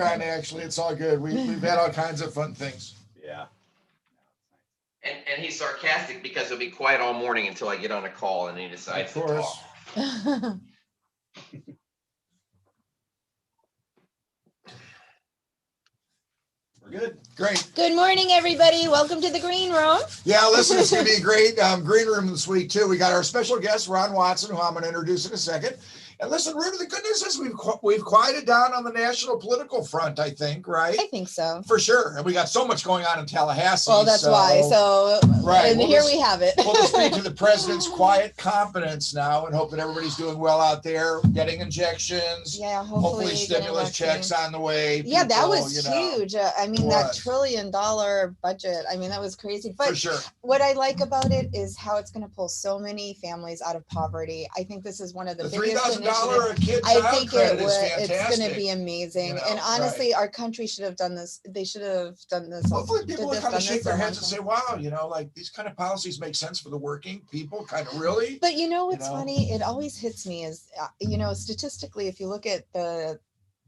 And actually, it's all good. We've had all kinds of fun things. Yeah. And he's sarcastic because he'll be quiet all morning until I get on a call and he decides to talk. We're good. Great. Good morning, everybody. Welcome to the green room. Yeah, listen, it's going to be a great green room this week, too. We got our special guest, Ron Watson, who I'm going to introduce in a second. And listen, Ruta, the good news is we've quieted down on the national political front, I think, right? I think so. For sure. And we got so much going on in Tallahassee. Well, that's why. So, right. And here we have it. We'll just speak to the president's quiet confidence now and hope that everybody's doing well out there, getting injections. Yeah, hopefully stimulus checks on the way. Yeah, that People, was huge. I mean, that $1 trillion budget. I mean, that was crazy. But for sure. What I like about it is how it's going to pull so many families out of poverty. I think this is one of the biggest $3,000 a kid. I think it's going to be amazing. You know, and honestly, our country should have done this. They should have done this. Hopefully people will kind of shake their heads and say, wow, you know, like these kind of policies make sense for the working people, kind of really. But you know what's funny? It always hits me is, you know, statistically, if you look at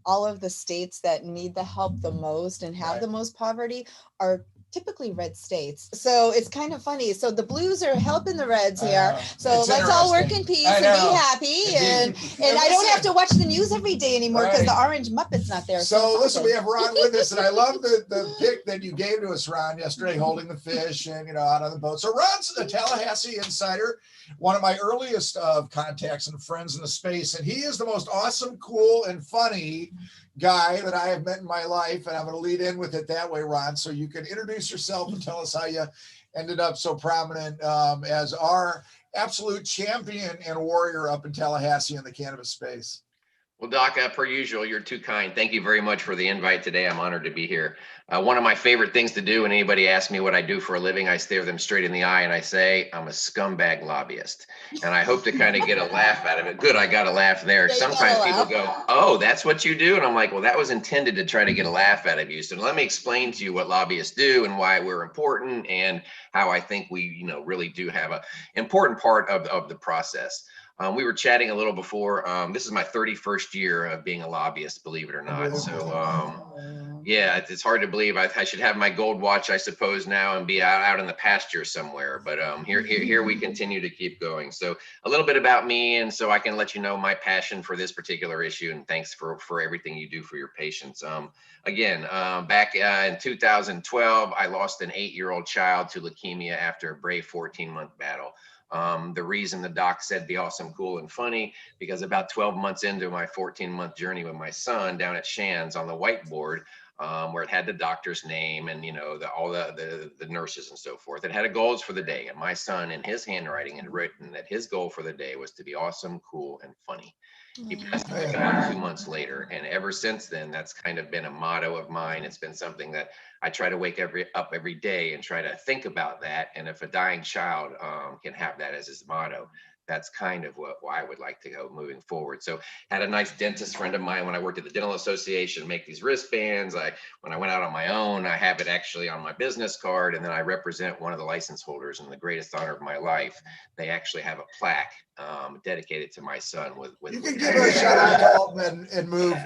all of the states that need the help the most and have the most poverty are typically red states. So it's kind of funny. So the blues are helping the reds here. So let's all work in peace and be happy. And I don't have to watch the news every day anymore because the orange Muppet's not there. So listen, we have Ron with us, and I love the pic that you gave to us, Ron, yesterday, holding the fish and, you know, out on the boat. So Ron's a Tallahassee insider, one of my earliest contacts and friends in the space. And he is the most awesome, cool, and funny guy that I have met in my life, and I'm going to lead in with it that way, Ron, so you can introduce yourself and tell us how you ended up so prominent as our absolute champion and warrior up in Tallahassee in the cannabis space. Well, Doc, per usual, you're too kind. Thank you very much for the invite today. I'm honored to be here. One of my favorite things to do when anybody asks me what I do for a living, I stare them straight in the eye and I say, I'm a scumbag lobbyist. And I hope to kind of get a laugh out of it. Good, I got a laugh there. Sometimes people go, oh, that's what you do? And I'm like, well, that was intended to try to get a laugh out of you. So let me explain to you what lobbyists do and why we're important and how I think we, you know, really do have an important part of the process. We were chatting a little before. This is my 31st year of being a lobbyist, believe it or not. So, yeah, it's hard to believe. I should have my gold watch, I suppose, now and be out in the pasture somewhere. But here we continue to keep going. So a little bit about me, and so I can let you know my passion for this particular issue. And thanks for everything you do for your patients. Again, back in 2012, I lost an 8-year-old child to leukemia after a brave 14-month battle. The reason the doc said be awesome, cool, and funny, because about 12 months into my 14-month journey with my son down at Shands on the whiteboard, where it had the doctor's name and, you know, all the nurses and so forth, it had a goals for the day. And my son, in his handwriting, had written that his goal for the day was to be awesome, cool, and funny. He passed away about 2 months later. And ever since then, that's kind of been a motto of mine. It's been something that I try to wake up every day and try to think about that. And if a dying child can have that as his motto, that's kind of what I would like to go moving forward. So had a nice dentist friend of mine when I worked at the Dental Association make these wristbands. When I went out on my own, I have it actually on my business card, and then I represent one of the license holders, and the greatest honor of my life, they actually have a plaque dedicated to my son. You can give a shout out to Altman and move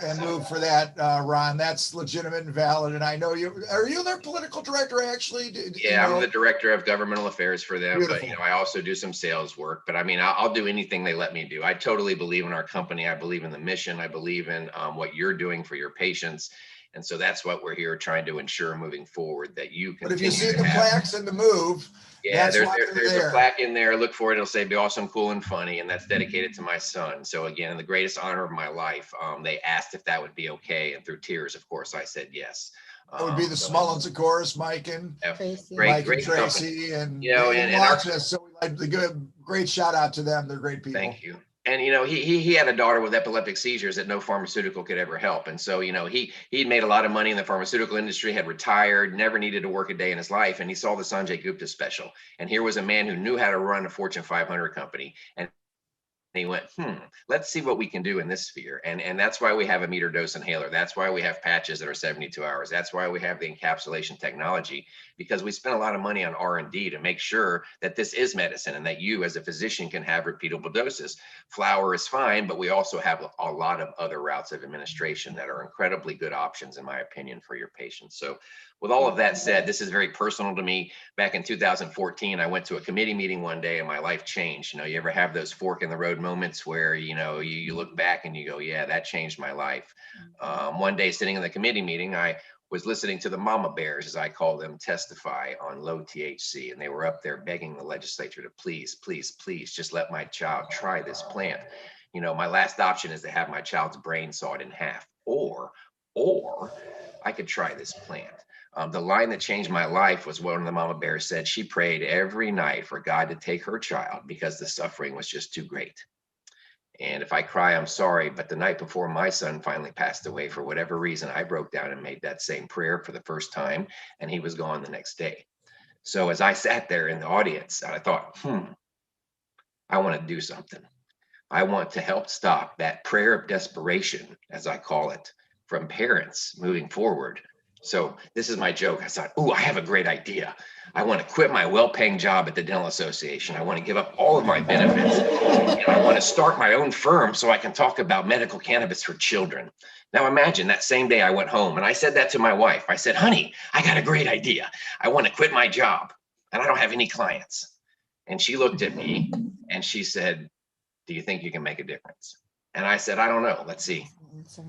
for that, Ron. That's legitimate and valid. And I know are you their political director actually? Yeah, I'm the director of governmental affairs for them. Beautiful. But, you know, I also do some sales work. But I mean, I'll do anything they let me do. I totally believe in our company. I believe in the mission. I believe in what you're doing for your patients. And so that's what we're here trying to ensure moving forward, that you can. But if you see the plaques in the move, yeah, there's a plaque in there. Look for it. It'll say "Be awesome, cool, and funny," and that's dedicated to my son. So again, in the greatest honor of my life, they asked if that would be okay, and through tears, of course, I said yes. That would be the Smullins, of course, Mike and Tracy. Mike and Tracy, and you know, and watching us. So we like the great shout out to them. They're great people. Thank you. And, you know, he had a daughter with epileptic seizures that no pharmaceutical could ever help. And so, you know, he'd made a lot of money in the pharmaceutical industry, had retired, never needed to work a day in his life. And he saw the Sanjay Gupta special. And here was a man who knew how to run a Fortune 500 company. And And he went, let's see what we can do in this sphere. And that's why we have a meter dose inhaler. That's why we have patches that are 72 hours. That's why we have the encapsulation technology, because we spent a lot of money on R&D to make sure that this is medicine and that you as a physician can have repeatable doses. Flower is fine, but we also have a lot of other routes of administration that are incredibly good options, in my opinion, for your patients. So with all of that said, this is very personal to me. Back in 2014, I went to a committee meeting one day and my life changed. You know, you ever have those fork in the road moments where, you know, you look back and you go, yeah, that changed my life. One day sitting in the committee meeting, I was listening to the mama bears, as I call them, testify on low THC. And they were up there begging the legislature to please, please, please just let my child try this plant. You know, my last option is to have my child's brain sawed in half, or I could try this plant. The line that changed my life was one of the mama bears said she prayed every night for God to take her child because the suffering was just too great. And if I cry, I'm sorry. But the night before my son finally passed away, for whatever reason, I broke down and made that same prayer for the first time, and he was gone the next day. So as I sat there in the audience, I thought, I want to do something. I want to help stop that prayer of desperation, as I call it, from parents moving forward. So this is my joke. I thought, I have a great idea. I want to quit my well-paying job at the Dental Association. I want to give up all of my benefits. And I want to start my own firm so I can talk about medical cannabis for children. Now imagine that same day I went home and I said that to my wife. I said, honey, I got a great idea. I want to quit my job and I don't have any clients. And she looked at me and she said, do you think you can make a difference? And I said, I don't know. Let's see.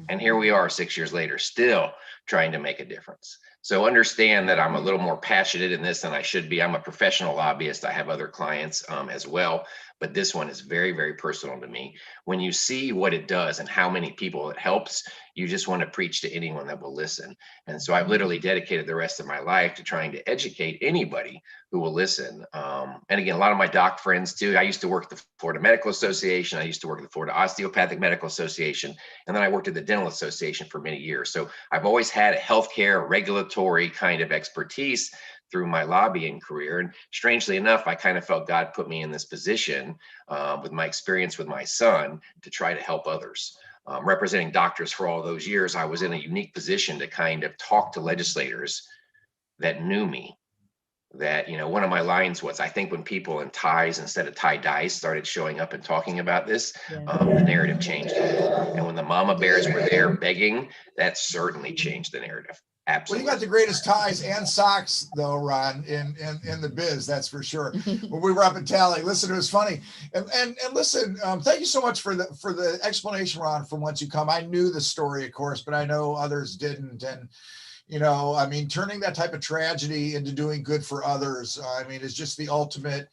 And here we are 6 years later, still trying to make a difference. So understand that I'm a little more passionate in this than I should be. I'm a professional lobbyist. I have other clients as well, but this one is very, very personal to me. When you see what it does and how many people it helps, you just want to preach to anyone that will listen. And so I've literally dedicated the rest of my life to trying to educate anybody who will listen. And again, a lot of my doc friends too. I used to work at the Florida Medical Association. I used to work at the Florida Osteopathic Medical Association. And then I worked at the Dental Association for many years. So I've always had a healthcare regulatory kind of expertise through my lobbying career. And strangely enough, I kind of felt God put me in this position with my experience with my son to try to help others. Representing doctors for all those years, I was in a unique position to kind of talk to legislators that knew me. That, you know, one of my lines was, I think when people in ties instead of tie-dyes started showing up and talking about this, the narrative changed a little. And when the mama bears were there begging, that certainly changed the narrative. Absolutely. Well, you got the greatest ties and socks, though, Ron, in the biz. That's for sure. When we were up in Tally, listen, it was funny. And listen, thank you so much for the explanation, Ron. From whence you come, I knew the story, of course, but I know others didn't. And you know, I mean, turning that type of tragedy into doing good for others, I mean, is just the ultimate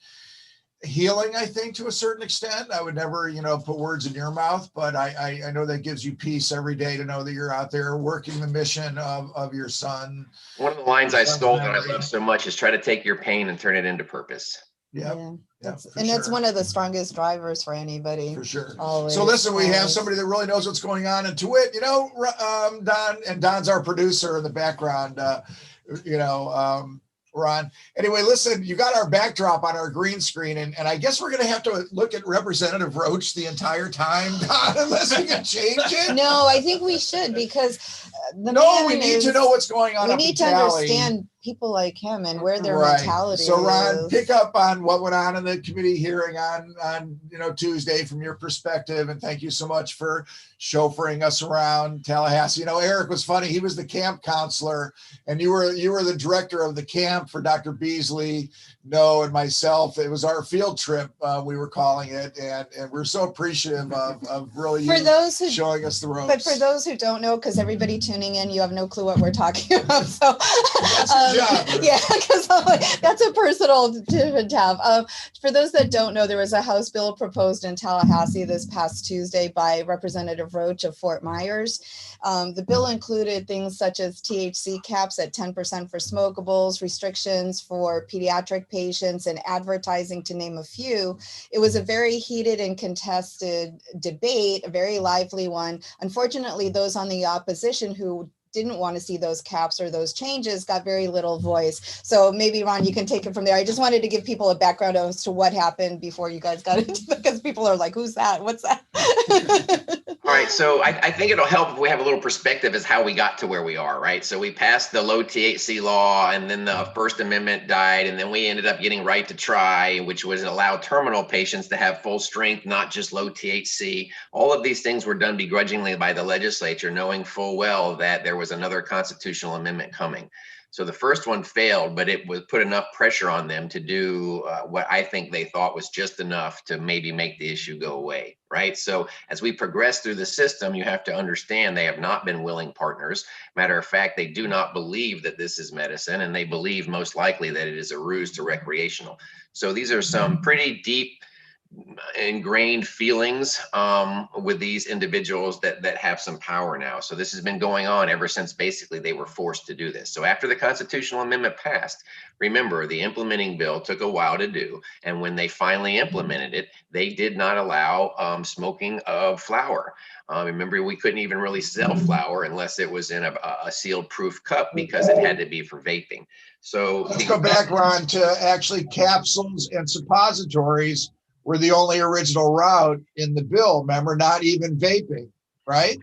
healing, I think, to a certain extent. I would never, you know, put words in your mouth, but I know that gives you peace every day to know that you're out there working the mission of your son. One of the lines I stole that I love so much is try to take your pain and turn it into purpose. Yeah. That's one of the strongest drivers for anybody. For sure. Always, so listen, we have somebody that really knows what's going on. And to it, you know, Don, and Don's our producer in the background, Ron. Anyway, listen, you got our backdrop on our green screen, and I guess we're going to have to look at Representative Roach the entire time, Don, unless we can change it. No, I think we should, because we need to know what's going on. We need to understand people like him and where their mentality is. So Ron, pick up on what went on in the committee hearing on Tuesday from your perspective, and thank you so much for chauffeuring us around Tallahassee. You know, Eric was funny. He was the camp counselor, and you were the director of the camp for Dr. Beasley, and myself. It was our field trip, we were calling it, and we're so appreciative of really showing us the ropes. But for those who don't know, because everybody tuning in, you have no clue what we're talking about. So yeah, because that's a personal different tab. For those that don't know, there was a House bill proposed in Tallahassee this past Tuesday by Representative Roach of Fort Myers. The bill included things such as THC caps at 10% for smokables, restrictions for pediatric patients, and advertising, to name a few. It was a very heated and contested debate, a very lively one. Unfortunately, those on the opposition who didn't want to see those caps or those changes got very little voice. So maybe Ron, you can take it from there. I just wanted to give people a background as to what happened before you guys got into it, because people are like, who's that? What's that? All right, so I think it'll help if we have a little perspective as how we got to where we are, right? So we passed the low THC law, and then the First Amendment died, and then we ended up getting right to try, which was allow terminal patients to have full strength, not just low THC. All of these things were done begrudgingly by the legislature, knowing full well that there was another constitutional amendment coming. So the first one failed, but it was put enough pressure on them to do what I think they thought was just enough to maybe make the issue go away, right? So as we progress through the system, you have to understand they have not been willing partners. Matter of fact, they do not believe that this is medicine, and they believe most likely that it is a ruse to recreational. So these are some pretty deep ingrained feelings with these individuals that have some power now. So this has been going on ever since basically they were forced to do this. So after the constitutional amendment passed, remember the implementing bill took a while to do. And when they finally implemented it, they did not allow smoking of flower. Remember, we couldn't even really sell flower unless it was in a sealed proof cup because it had to be for vaping. So let's go back, Ron, to actually capsules and suppositories were the only original route in the bill. Remember, not even vaping, right?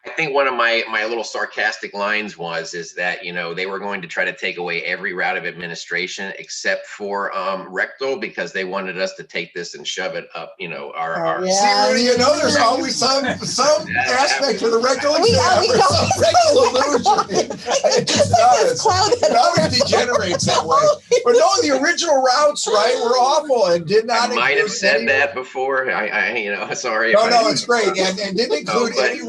I think one of my little sarcastic lines is that, you know, they were going to try to take away every route of administration except for rectal, because they wanted us to take this and shove it up, you know, our See, Ruta, you know, there's always some aspect to the rectal exam or some rectal illusion. It just does. It always degenerates that way. But no, the original routes, right, were awful and did not. I might have said that before. I you know, sorry. No, it's great, and didn't include any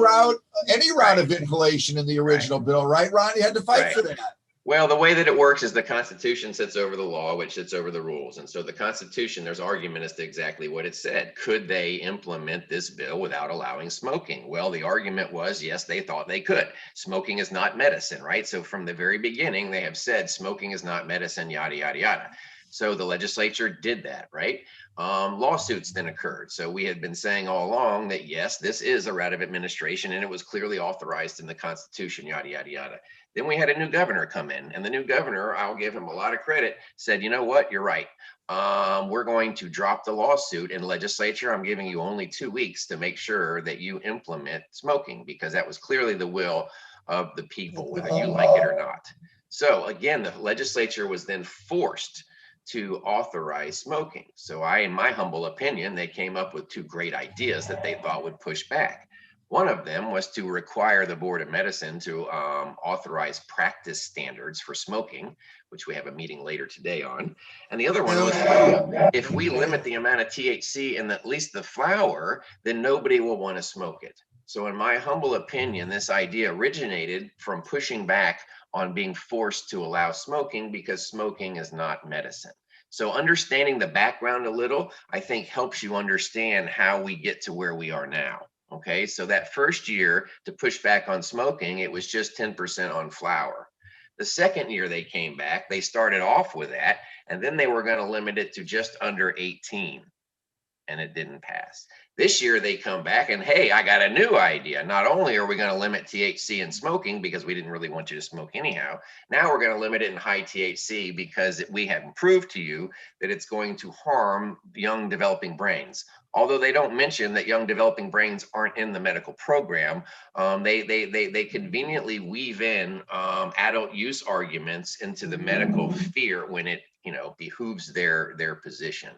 route of inhalation in the original bill, right, Ron? You had to fight for that. Well, the way that it works is the Constitution sits over the law, which sits over the rules. And so the Constitution, there's argument as to exactly what it said. Could they implement this bill without allowing smoking? Well, the argument was, yes, they thought they could. Smoking is not medicine, right? So from the very beginning, they have said smoking is not medicine, yada, yada, yada. So the legislature did that, right? Lawsuits then occurred. So we had been saying all along that, yes, this is a route of administration, and it was clearly authorized in the Constitution, yada, yada, yada. Then we had a new governor come in, and the new governor, I'll give him a lot of credit, said, you know what, you're right. We're going to drop the lawsuit, and legislature, I'm giving you only 2 weeks to make sure that you implement smoking, because that was clearly the will of the people, whether you like it or not. So again, the legislature was then forced to authorize smoking. So in my humble opinion, they came up with 2 great ideas that they thought would push back. One of them was to require the Board of Medicine to authorize practice standards for smoking, which we have a meeting later today on. And the other one was, if we limit the amount of THC in at least the flower, then nobody will want to smoke it. So in my humble opinion, this idea originated from pushing back on being forced to allow smoking, because smoking is not medicine. So understanding the background a little, I think, helps you understand how we get to where we are now. Okay, so that first year to push back on smoking, it was just 10% on flower. The second year they came back, they started off with that, and then they were going to limit it to just under 18, and it didn't pass. This year they come back and, hey, I got a new idea. Not only are we going to limit THC in smoking because we didn't really want you to smoke anyhow, now we're going to limit it in high THC because we have proved to you that it's going to harm young developing brains. Although they don't mention that young developing brains aren't in the medical program, they conveniently weave in adult use arguments into the medical sphere when it, you know, behooves their position.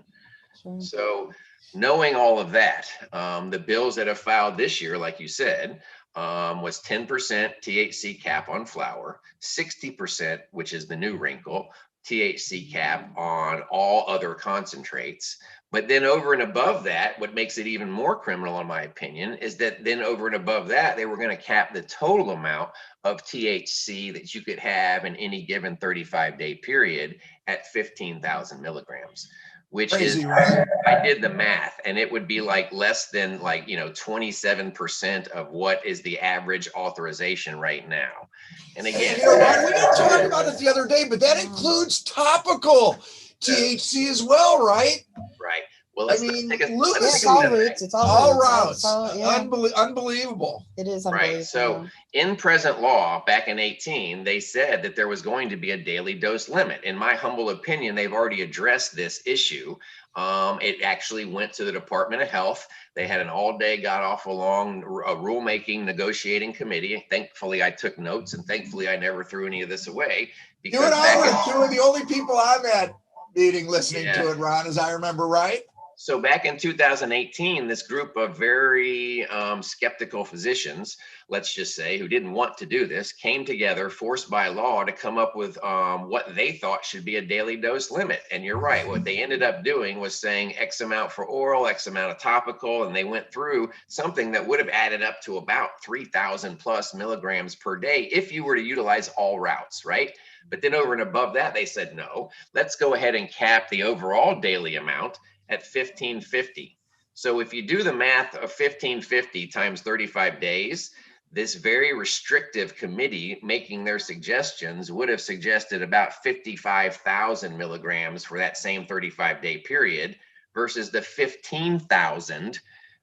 Sure. So knowing all of that, the bills that have filed this year, like you said, was 10% THC cap on flower, 60%, which is the new wrinkle, THC cap on all other concentrates. But then over and above that, what makes it even more criminal, in my opinion, is that then over and above that, they were going to cap the total amount of THC that you could have in any given 35-day period at 15,000 milligrams. Which crazy, is, right? I did the math, and it would be like less than 27% of what is the average authorization right now. And again, you know, Ron, we didn't talk about it the other day, but that includes topical THC as well, right? Right. Well, I let's mean, take a Yeah, let's it's take a all step back. roots. It's all all roots. routes, It's all, yeah, unbelievable. it is Right. So unbelievable. in present law, back in 18, they said that there was going to be a daily dose limit. In my humble opinion, they've already addressed this issue. It actually went to the Department of Health. They had an all-day, got off along a rulemaking negotiating committee. Thankfully, I took notes, and thankfully, I never threw any of this away You because and I back in were two of the only people on that meeting listening Yeah. to it, Ron, as I remember, right? So back in 2018, this group of very skeptical physicians, let's just say, who didn't want to do this, came together, forced by law, to come up with what they thought should be a daily dose limit. And you're right, what they ended up doing was saying X amount for oral, X amount of topical, and they went through something that would have added up to about 3,000 plus milligrams per day if you were to utilize all routes, right? But then over and above that, they said, no, let's go ahead and cap the overall daily amount at 1550. So if you do the math of 1550 times 35 days, this very restrictive committee making their suggestions would have suggested about 55,000 milligrams for that same 35-day period versus the 15,000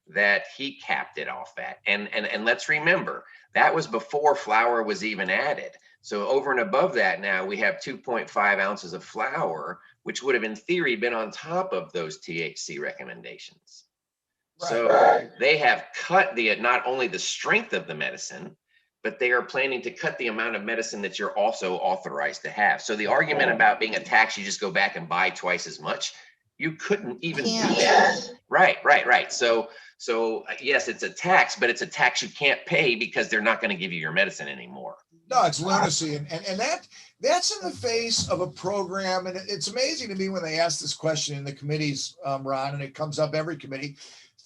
that he capped it off at. And let's remember, that was before flour was even added. So over and above that, now we have 2.5 ounces of flour, which would have in theory been on top of those THC recommendations. Right. So they have cut not only the strength of the medicine, but they are planning to cut the amount of medicine that you're also authorized to have. So the argument about being a tax, you just go back and buy twice as much, you couldn't even do that. Right. So yes, it's a tax, but it's a tax you can't pay because they're not going to give you your medicine anymore. No, it's lunacy. And that's in the face of a program. And it's amazing to me when they ask this question in the committees, Ron, and it comes up every committee.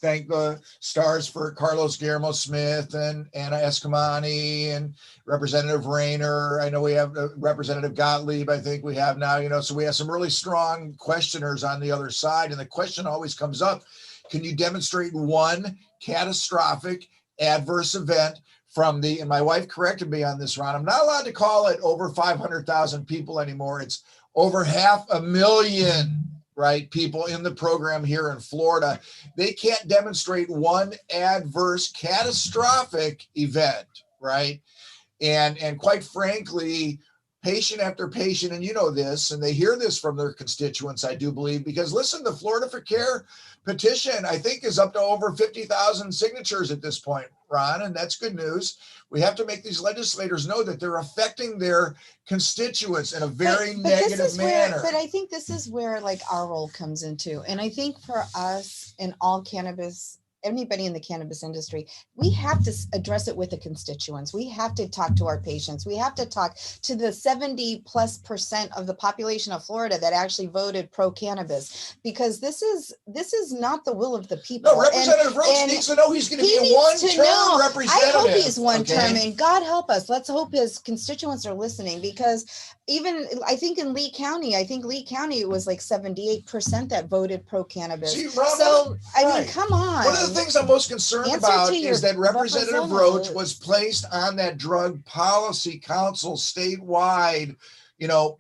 Thank the stars for Carlos Guillermo Smith and Anna Escamani and Representative Rayner. I know we have Representative Gottlieb, I think we have now, so we have some really strong questioners on the other side. And the question always comes up, can you demonstrate one catastrophic adverse event from and my wife corrected me on this, Ron, I'm not allowed to call it over 500,000 people anymore. It's over 500,000, right? People in the program here in Florida. They can't demonstrate one adverse catastrophic event, right? And quite frankly, patient after patient, and you know this, and they hear this from their constituents, I do believe, because listen, the Florida for Care petition, I think, is up to over 50,000 signatures at this point, Ron, and that's good news. We have to make these legislators know that they're affecting their constituents in a very negative manner. But I think this is where like our role comes into, and I think for us in all cannabis, anybody in the cannabis industry, we have to address it with the constituents. We have to talk to our patients. We have to talk to the 70+% of the population of Florida that actually voted pro cannabis, because this is not the will of the people. No, Representative Roach needs to know he's going to be a one-term representative. I hope he's one-term, and God help us. Let's hope his constituents are listening, because even I think in Lee County, it was like 78% that voted pro cannabis. See, Ron, so I mean, come on. One of the things I'm most concerned about is that Representative Roach was placed on that drug policy council statewide,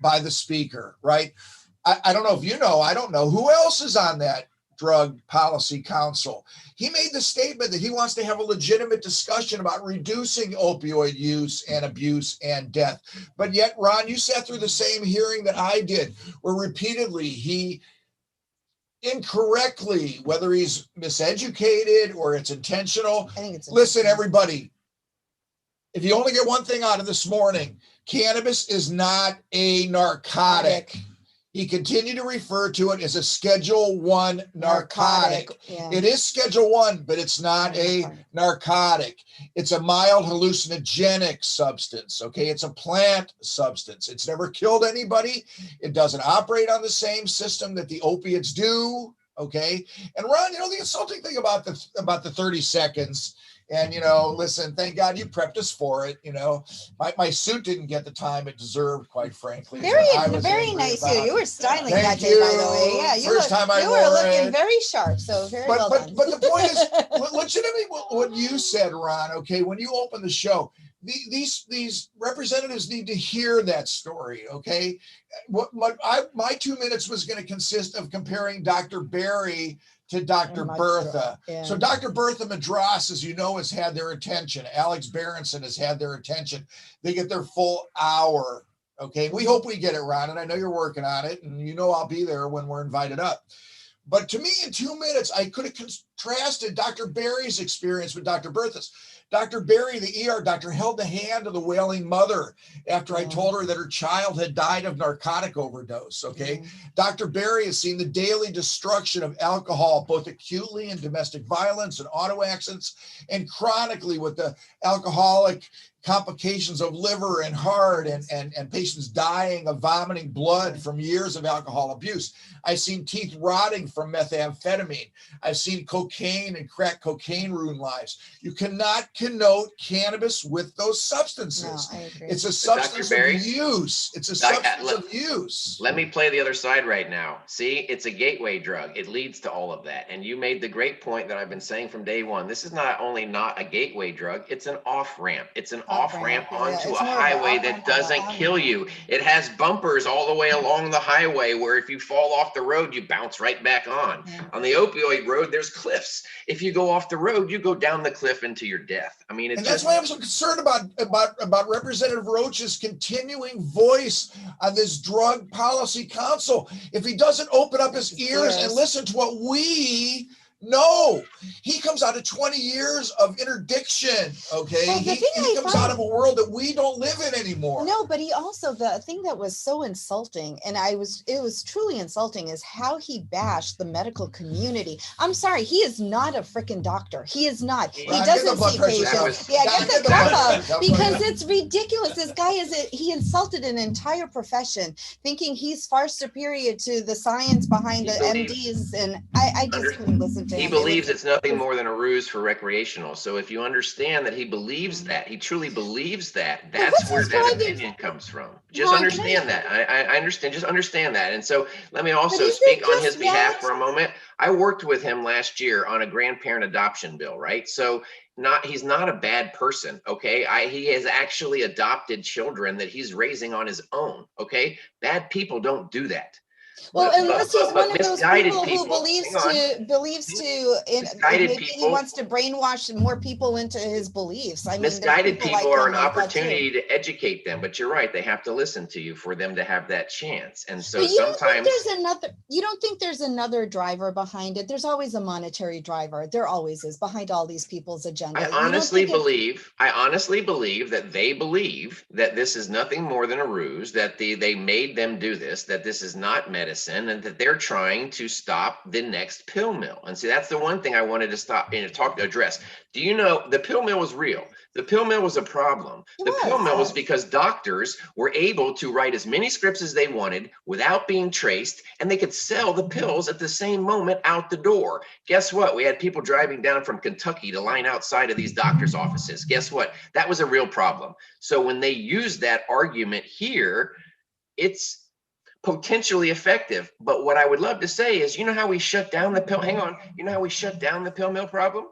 by the speaker, right? I don't know if you know, I don't know who else is on that drug policy council. He made the statement that he wants to have a legitimate discussion about reducing opioid use and abuse and death. But yet, Ron, you sat through the same hearing that I did, where repeatedly he incorrectly, whether he's miseducated or it's intentional. I think it's listen, everybody, if you only get one thing out of this morning, cannabis is not a narcotic. He continued to refer to it as a Schedule 1 narcotic. Yeah. It is Schedule 1, but it's not a narcotic. It's a mild hallucinogenic substance, okay? It's a plant substance. It's never killed anybody. It doesn't operate on the same system that the opiates do, okay? And Ron, the insulting thing about the 30 seconds, and, listen, thank God you prepped us for it. My suit didn't get the time it deserved, quite frankly. Very nice. You were styling that day, by the way. Yeah, you were looking very sharp. So well done. But the point is, legitimately, what you said, Ron, okay, when you opened the show, these representatives need to hear that story, okay? My 2 minutes was going to consist of comparing Dr. Berry to Dr. And much Bertha. yeah. So Dr. Bertha Madras, as you know, has had their attention. Alex Berenson has had their attention. They get their full hour. Okay. We hope we get it, Ron, and I know you're working on it, and you know I'll be there when we're invited up. But to me, in 2 minutes, I could have contrasted Dr. Barry's experience with Dr. Bertha's. Dr. Barry, the ER doctor, held the hand of the wailing mother after I told her that her child had died of narcotic overdose. Okay. Dr. Barry has seen the daily destruction of alcohol, both acutely in domestic violence and auto accidents, and chronically with the alcoholic complications of liver and heart, and patients dying of vomiting blood from years of alcohol abuse. I've seen teeth rotting from methamphetamine. I've seen cocaine and crack cocaine ruin lives. You cannot connote cannabis with those substances. No, I agree. It's a substance of use. It's a substance of use. Let me play the other side right now. See, it's a gateway drug. It leads to all of that. And you made the great point that I've been saying from day one. This is not only not a gateway drug, it's an off-ramp. It's an off-ramp onto a highway that doesn't kill you. It has bumpers all the way along the highway where if you fall off the road, you bounce right back on. On the opioid road, there's cliffs. If you go off the road, you go down the cliff into your death. I mean, it's and that's why I'm so concerned about Representative Roach's continuing voice on this drug policy council. If he doesn't open up his ears and listen to what we know, he comes out of 20 years of interdiction. Okay. Well, he comes out of a world that we don't live in anymore. No, but he also, the thing that was so insulting, and it was truly insulting, is how he bashed the medical community. I'm sorry, he is not a freaking doctor. He is not. He doesn't see patients. Yeah, get the cup because it's ridiculous. This guy he insulted an entire profession, thinking he's far superior to the science behind the MDs, and I just couldn't listen to him. He believes it's nothing more than a ruse for recreational. So if you understand that he believes that, he truly believes that, that's where that opinion comes from. Just understand that. I understand. Just understand that. And so let me also speak on his behalf for a moment. I worked with him last year on a grandparent adoption bill, right? So he's not a bad person, okay? He has actually adopted children that he's raising on his own, okay? Bad people don't do that. Well, unless he's one of those people who believes maybe he wants to brainwash more people into his beliefs. I mean, misguided people are an opportunity to educate them, but you're right, they have to listen to you for them to have that chance. And so sometimes you don't think there's another driver behind it. There's always a monetary driver. There always is behind all these people's agenda. I honestly believe that they believe that this is nothing more than a ruse, that they made them do this, that this is not medicine, and that they're trying to stop the next pill mill. And see, that's the one thing I wanted to address. Do you know the pill mill was real? The pill mill was a problem. The pill mill was because doctors were able to write as many scripts as they wanted without being traced, and they could sell the pills at the same moment out the door. Guess what? We had people driving down from Kentucky to line outside of these doctors' offices. Guess what? That was a real problem. So when they use that argument here, it's potentially effective. But what I would love to say is, you know how we shut down the pill? Hang on. You know how we shut down the pill mill problem?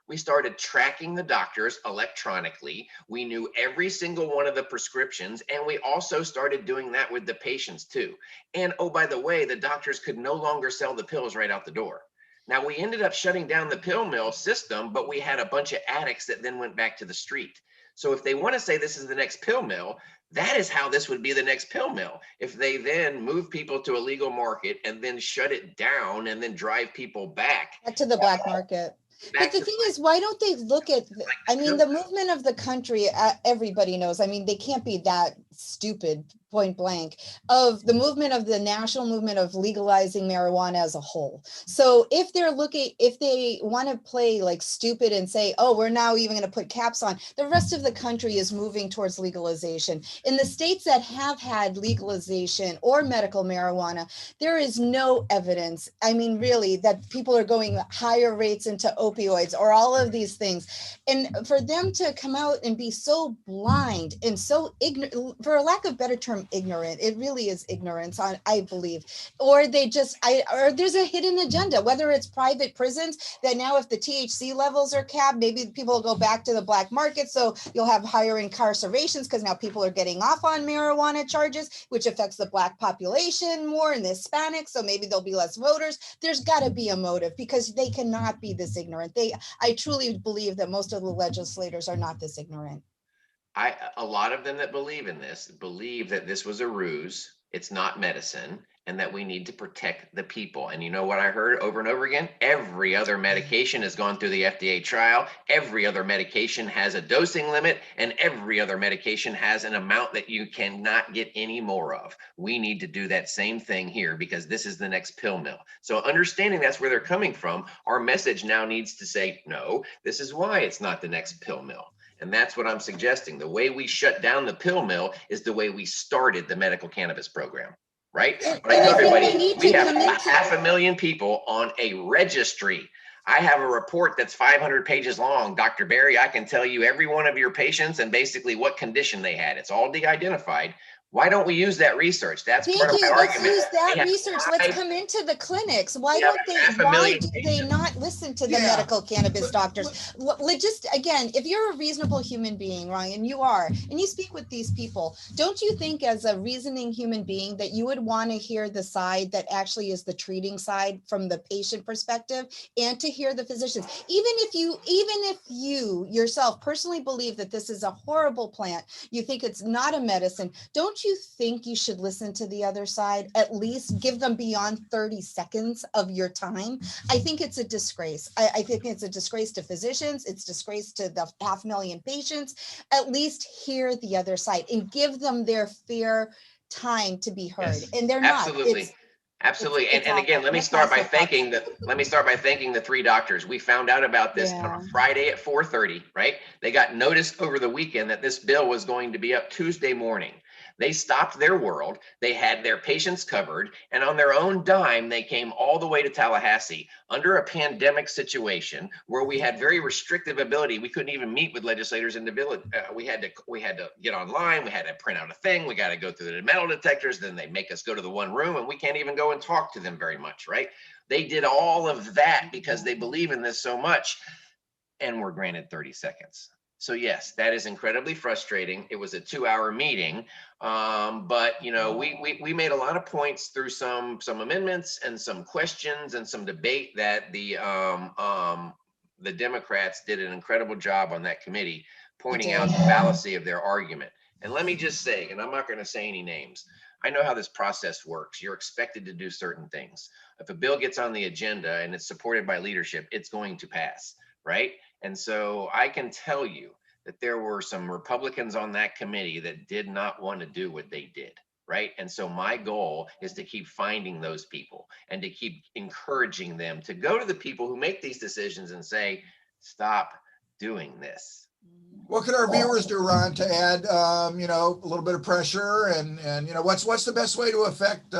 We started tracking the doctors electronically. We knew every single one of the prescriptions, and we also started doing that with the patients too. And oh, by the way, the doctors could no longer sell the pills right out the door. Now, we ended up shutting down the pill mill system, but we had a bunch of addicts that then went back to the street. So if they want to say this is the next pill mill, that is how this would be the next pill mill. If they then move people to a legal market and then shut it down and then drive people back to the black market. But the thing is, why don't they look at, I mean, the movement of the country, everybody knows, I mean, they can't be that stupid, point blank, of the movement of the national movement of legalizing marijuana as a whole. So if they want to play like stupid and say, oh, we're now even going to put caps on, the rest of the country is moving towards legalization. In the states that have had legalization or medical marijuana, there is no evidence, I mean, really, that people are going higher rates into opioids or all of these things. And for them to come out and be so blind and so ignorant, for a lack of better term, ignorant. It really is ignorance, I believe. Or they just, or there's a hidden agenda, whether it's private prisons that now if the THC levels are capped, maybe people will go back to the black market. So you'll have higher incarcerations because now people are getting off on marijuana charges, which affects the black population more and the Hispanics. So maybe there'll be less voters. There's got to be a motive because they cannot be this ignorant. I truly believe that most of the legislators are not this ignorant. A lot of them that believe in this believe that this was a ruse, it's not medicine, and that we need to protect the people. And you know what I heard over and over again? Every other medication has gone through the FDA trial. Every other medication has a dosing limit, and every other medication has an amount that you cannot get any more of. We need to do that same thing here because this is the next pill mill. So understanding that's where they're coming from, our message now needs to say, no, this is why it's not the next pill mill. And that's what I'm suggesting. The way we shut down the pill mill is the way we started the medical cannabis program, right? But I tell everybody, we have 500,000 people on a registry. I have a report that's 500 pages long. Dr. Barry, I can tell you every one of your patients and basically what condition they had. It's all de-identified. Why don't we use that research? That's part of my Let's argument. use that research. Let's come into the clinics. Why do they not listen to the medical cannabis doctors? Just again, if you're a reasonable human being, Ryan, and you are, and you speak with these people, don't you think as a reasoning human being that you would want to hear the side that actually is the treating side from the patient perspective and to hear the physicians? Even if you yourself personally believe that this is a horrible plant, you think it's not a medicine, don't you think you should listen to the other side? At least give them beyond 30 seconds of your time. I think it's a disgrace. I think it's a disgrace to physicians. It's a disgrace to the 500,000 patients. At least hear the other side and give them their fair time to be heard. Yes. And they're not. Absolutely. And again, let me start by thanking the 3 doctors. We found out about this on a Friday at 4:30, right? They got notice over the weekend that this bill was going to be up Tuesday morning. They stopped their world. They had their patients covered, and on their own dime, they came all the way to Tallahassee under a pandemic situation where we had very restrictive ability. We couldn't even meet with legislators in the village. We had to get online. We had to print out a thing. We got to go through the metal detectors. Then they make us go to the one room, and we can't even go and talk to them very much, right? They did all of that because they believe in this so much, and we're granted 30 seconds. So yes, that is incredibly frustrating. It was a 2-hour meeting, but you know, we made a lot of points through some amendments and some questions and some debate that the Democrats did an incredible job on that committee, pointing out the fallacy of their argument. And let me just say, and I'm not going to say any names, I know how this process works. You're expected to do certain things. If a bill gets on the agenda and it's supported by leadership, it's going to pass, right? And so I can tell you that there were some Republicans on that committee that did not want to do what they did, right? And so my goal is to keep finding those people and to keep encouraging them to go to the people who make these decisions and say, stop doing this. What can our viewers do, Ron, to add, you know, a little bit of pressure and you know, what's the best way to affect,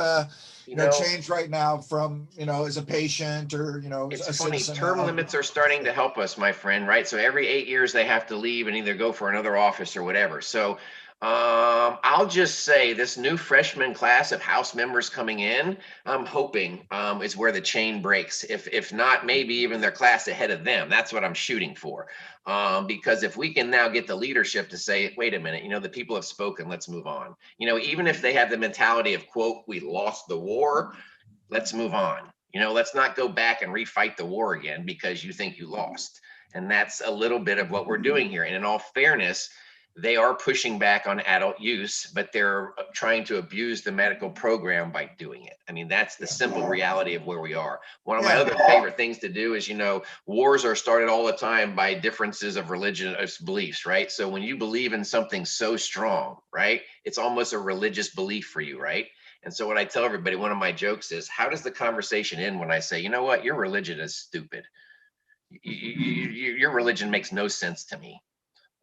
you know, change right now from, you know, as a patient or, you know, it's funny, term limits are starting to help us, my friend, right? So every 8 years they have to leave and either go for another office or whatever. So I'll just say this new freshman class of House members coming in, I'm hoping is where the chain breaks. If not, maybe even their class ahead of them. That's what I'm shooting for. Because if we can now get the leadership to say, wait a minute, you know, the people have spoken, let's move on. You know, even if they have the mentality of, quote, we lost the war, let's move on. You know, let's not go back and refight the war again because you think you lost. And that's a little bit of what we're doing here. And in all fairness, they are pushing back on adult use, but they're trying to abuse the medical program by doing it. I mean, that's the simple reality of where we are. One of my other favorite things to do is, you know, wars are started all the time by differences of religious beliefs, right? So when you believe in something so strong, right, it's almost a religious belief for you, right? And so what I tell everybody, one of my jokes is, how does the conversation end when I say, you know what, your religion is stupid. Your religion makes no sense to me.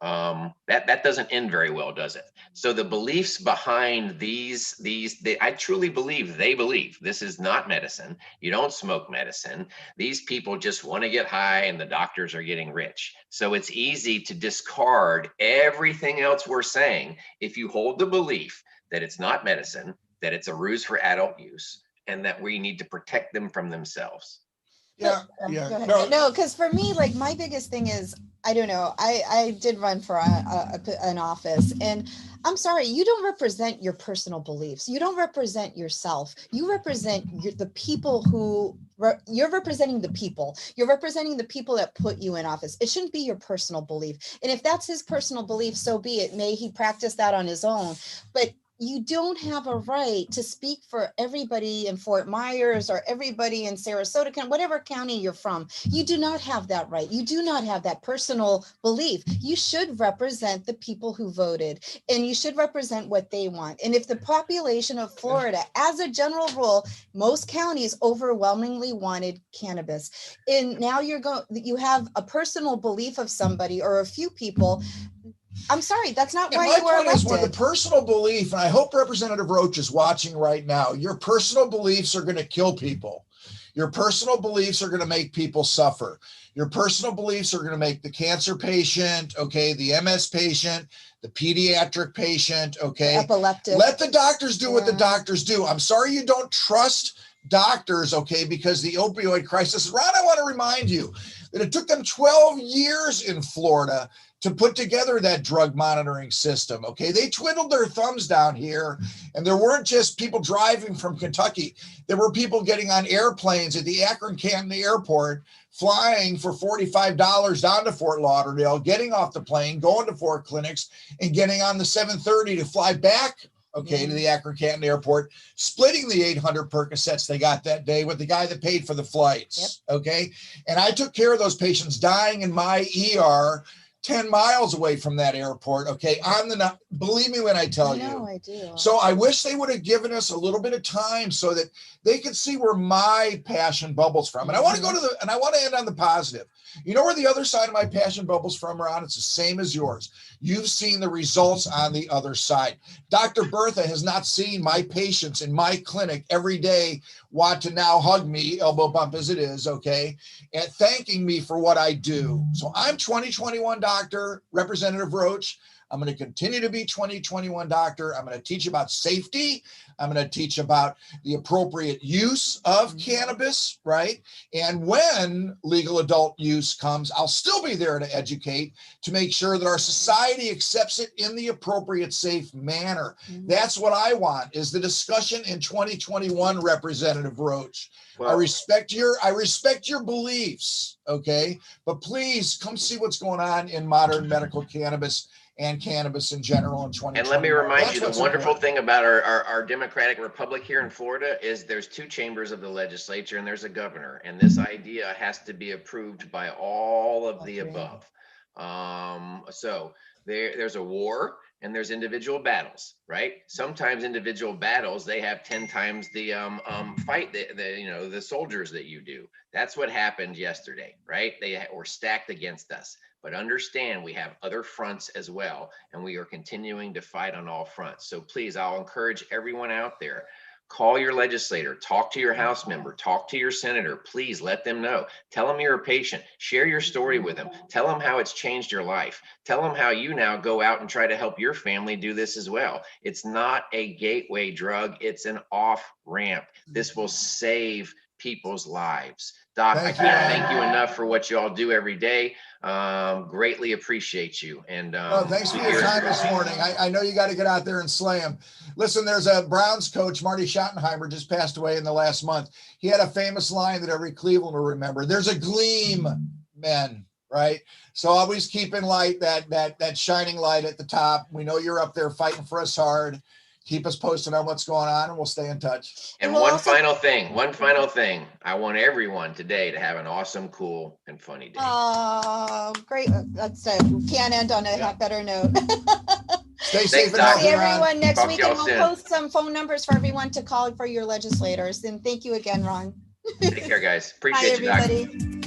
that doesn't end very well, does it? So the beliefs behind I truly believe they believe this is not medicine. You don't smoke medicine. These people just want to get high and the doctors are getting rich. So it's easy to discard everything else we're saying if you hold the belief that it's not medicine, that it's a ruse for adult use, and that we need to protect them from themselves. Yeah, Go no, ahead. No, because for me, like my biggest thing is, I don't know. I did run for an office, and I'm sorry, you don't represent your personal beliefs. You don't represent yourself. You represent the people who you're representing the people. You're representing the people that put you in office. It shouldn't be your personal belief. And if that's his personal belief, so be it. May he practice that on his own. But you don't have a right to speak for everybody in Fort Myers or everybody in Sarasota, whatever county you're from. You do not have that right. You do not have that personal belief. You should represent the people who voted, and you should represent what they want. And if the population of Florida, as a general rule, most counties overwhelmingly wanted cannabis, and now you have a personal belief of somebody or a few people. I'm sorry, that's not why you were elected. My point is, when the personal belief, and I hope Representative Roach is watching right now, your personal beliefs are going to kill people. Your personal beliefs are going to make people suffer. Your personal beliefs are going to make the cancer patient, okay, the MS patient, the pediatric patient, okay. Epileptic. Let the doctors do what the doctors do. I'm sorry you don't trust doctors, okay, because the opioid crisis. Ron, I want to remind you that it took them 12 years in Florida to put together that drug monitoring system, okay? They twiddled their thumbs down here, and there weren't just people driving from Kentucky. There were people getting on airplanes at the Akron-Canton airport, flying for $45 down to Fort Lauderdale, getting off the plane, going to 4 clinics, and getting on the 730 to fly back, okay, to the Akron-Canton airport, splitting the 800 Percocets they got that day with the guy that paid for the flights, okay? And I took care of those patients dying in my ER 10 miles away from that airport, okay? Believe me when I tell you. I do. So I wish they would have given us a little bit of time so that they could see where my passion bubbles from. And I want to I want to end on the positive. You know where the other side of my passion bubbles from, Ron? It's the same as yours. You've seen the results on the other side. Dr. Bertha has not seen my patients in my clinic every day want to now hug me, elbow bump as it is, okay, and thanking me for what I do. So I'm 2021 doctor, Representative Roach. I'm going to continue to be 2021 doctor. I'm going to teach about safety. I'm going to teach about the appropriate use of cannabis, right? And when legal adult use comes, I'll still be there to educate, to make sure that our society accepts it in the appropriate, safe manner. That's what I want, is the discussion in 2021, Representative Roach. Well, I respect your beliefs, okay? But please come see what's going on in modern medical cannabis and cannabis in general in 2020. And let me remind you, the wonderful thing about our democratic republic here in Florida is there's 2 chambers of the legislature and there's a governor, and this idea has to be approved by all of the above. So there's a war and there's individual battles, right? Sometimes individual battles, they have 10 times the fight, the soldiers that you do. That's what happened yesterday, right? They were stacked against us. But understand, we have other fronts as well, and we are continuing to fight on all fronts. So please, I'll encourage everyone out there, call your legislator, talk to your House member, talk to your senator. Please let them know. Tell them you're a patient. Share your story with them. Tell them how it's changed your life. Tell them how you now go out and try to help your family do this as well. It's not a gateway drug. It's an off-ramp. This will save people's lives. Doc, I can't thank you enough for what you all do every day. Greatly appreciate you. And thanks for your time this morning. I know you got to get out there and slay them. Listen, there's a Browns coach, Marty Schottenheimer, just passed away in the last month. He had a famous line that every Cleveland will remember. There's a gleam, men, right? So always keep in light that shining light at the top. We know you're up there fighting for us hard. Keep us posted on what's going on, and we'll stay in touch. And one final thing. I want everyone today to have an awesome, cool, and funny day. Oh, great. That's can't end on a better note. Stay safe and healthy, everyone next week, and we'll post some phone numbers for everyone to call for your legislators. And thank you again, Ron. Take care, guys. Appreciate you, Doc.